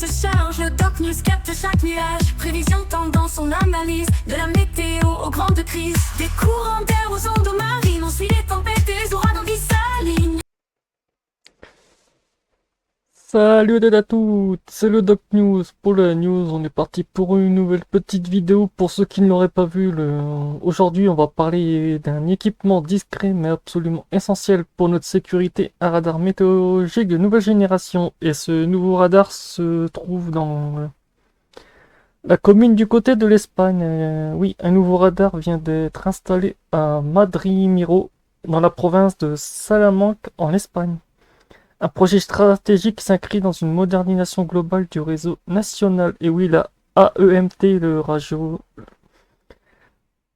se charge, le Doc News capte chaque nuage. Prévision, tendance, on analyse. De la météo aux grandes crises. Des courants d'air aux ondes marines. On suit les tempêtes et les ouragans qui s'alignent. Salut à toutes, c'est le Doc News. Pour la news, on est parti pour une nouvelle petite vidéo. Pour ceux qui ne l'auraient pas vu, aujourd'hui on va parler d'un équipement discret mais absolument essentiel pour notre sécurité, un radar météorologique de nouvelle génération. Et ce nouveau radar se trouve dans la commune du côté de l'Espagne. Oui, un nouveau radar vient d'être installé à Madrid-Miro, dans la province de Salamanque en Espagne. Un projet stratégique s'inscrit dans une modernisation globale du réseau national. Et oui, la AEMT,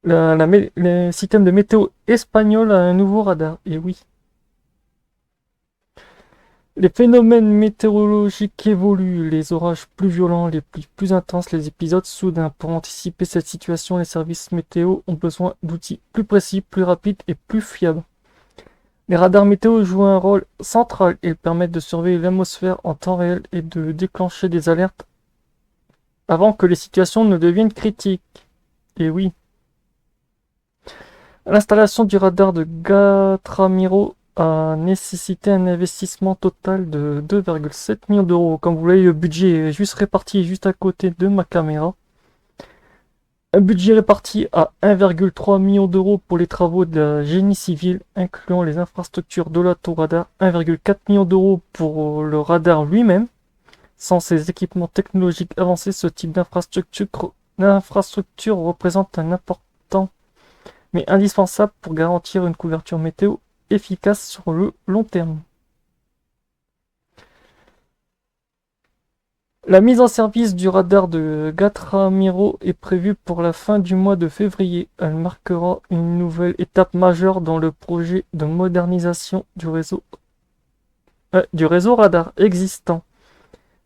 le système de météo espagnol, a un nouveau radar. Et oui. Les phénomènes météorologiques évoluent, les orages plus violents, les pluies plus intenses, les épisodes soudains. Pour anticiper cette situation, les services météo ont besoin d'outils plus précis, plus rapides et plus fiables. Les radars météo jouent un rôle central. Ils permettent de surveiller l'atmosphère en temps réel et de déclencher des alertes avant que les situations ne deviennent critiques. Et oui. L'installation du radar de Gatramiro a nécessité un investissement total de 2,7 millions d'euros. Comme vous voyez, le budget est juste réparti juste à côté de ma caméra. Un budget réparti à 1,3 million d'euros pour les travaux de la génie civil, incluant les infrastructures de l'autoradar, 1,4 million d'euros pour le radar lui-même. Sans ces équipements technologiques avancés, ce type d'infrastructure représente un important mais indispensable pour garantir une couverture météo efficace sur le long terme. La mise en service du radar de Gatramiro est prévue pour la fin du mois de février. Elle marquera une nouvelle étape majeure dans le projet de modernisation du réseau radar existant,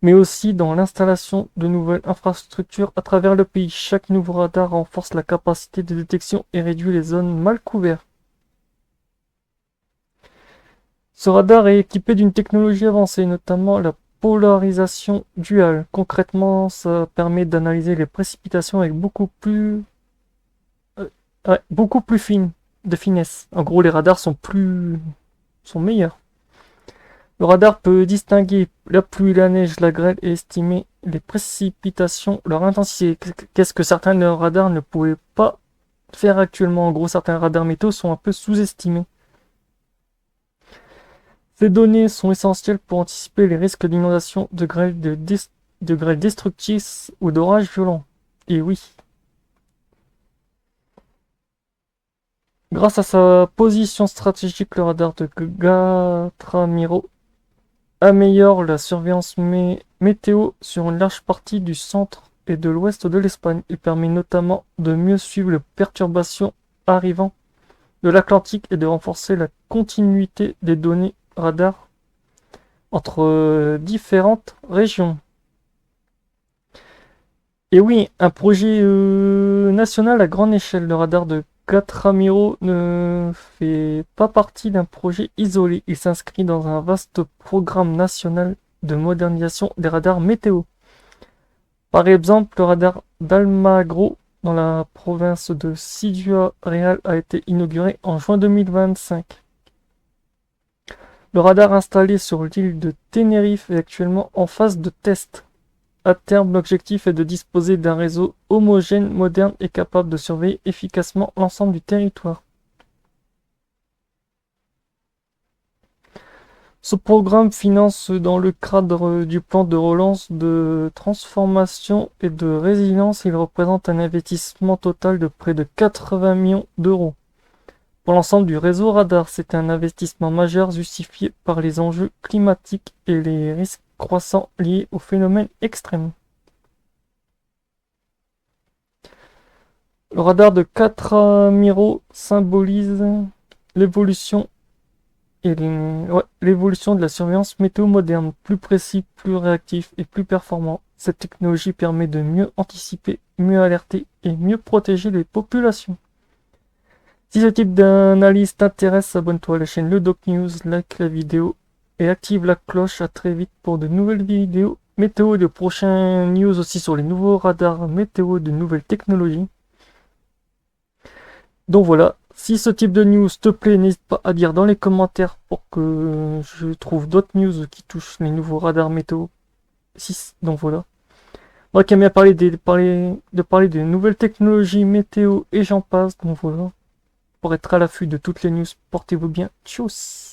mais aussi dans l'installation de nouvelles infrastructures à travers le pays. Chaque nouveau radar renforce la capacité de détection et réduit les zones mal couvertes. Ce radar est équipé d'une technologie avancée, notamment la polarisation duale. Concrètement, ça permet d'analyser les précipitations avec beaucoup plus de finesse. En gros, les radars sont meilleurs. Le radar peut distinguer la pluie, la neige, la grêle et estimer les précipitations, leur intensité. Qu'est-ce que certains de leurs radars ne pouvaient pas faire actuellement? En gros, certains radars météo sont un peu sous-estimés. Ces données sont essentielles pour anticiper les risques d'inondation, de grêle destructrice ou d'orages violents. Et oui. Grâce à sa position stratégique, le radar de Gatramiro améliore la surveillance météo sur une large partie du centre et de l'ouest de l'Espagne. Il permet notamment de mieux suivre les perturbations arrivant de l'Atlantique et de renforcer la continuité des données radar entre différentes régions. Et oui, un projet national à grande échelle. Le radar de Gatramiro ne fait pas partie d'un projet isolé. Il s'inscrit dans un vaste programme national de modernisation des radars météo. Par exemple, le radar d'Almagro dans la province de Ciudad Real a été inauguré en juin 2025. Le radar installé sur l'île de Tenerife est actuellement en phase de test. À terme, l'objectif est de disposer d'un réseau homogène, moderne et capable de surveiller efficacement l'ensemble du territoire. Ce programme finance dans le cadre du plan de relance de transformation et de résilience. Il représente un investissement total de près de 80 millions d'euros. Pour l'ensemble du réseau radar, c'est un investissement majeur justifié par les enjeux climatiques et les risques croissants liés aux phénomènes extrêmes. Le radar de Gatramiro symbolise l'évolution de la surveillance météo moderne, plus précis, plus réactif et plus performant. Cette technologie permet de mieux anticiper, mieux alerter et mieux protéger les populations. Si ce type d'analyse t'intéresse, abonne-toi à la chaîne Le Doc News, like la vidéo et active la cloche. À très vite pour de nouvelles vidéos météo, de prochains news aussi sur les nouveaux radars météo, de nouvelles technologies. Donc voilà, si ce type de news te plaît, n'hésite pas à dire dans les commentaires pour que je trouve d'autres news qui touchent les nouveaux radars météo. Donc voilà. Moi qui aime bien parler de nouvelles technologies météo et j'en passe, donc voilà. Pour être à l'affût de toutes les news, portez-vous bien. Tchuss!